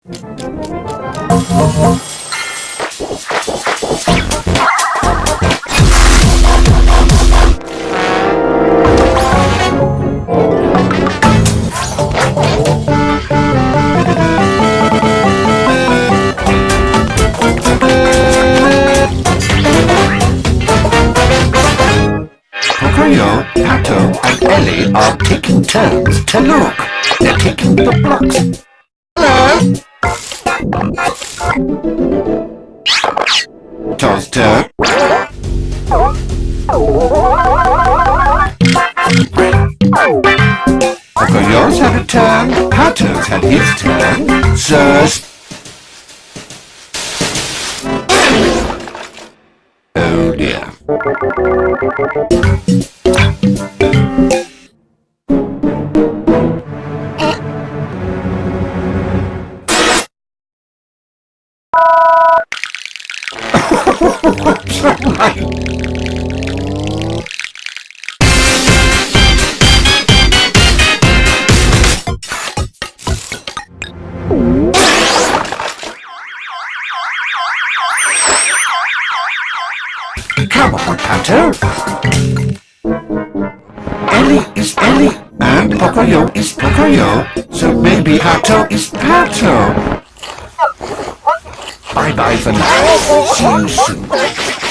Pocoyo, Pato, and Ellie are taking turns to look. They're taking the blocks. Hello? To's turn. Pocoyo's had a turn. Pato's had his turn. So... Oh dear. Come on, Pato. Ellie is Ellie, and Pocoyo is Pocoyo, so maybe Pato is Pato. Bye-bye for now. See you soon.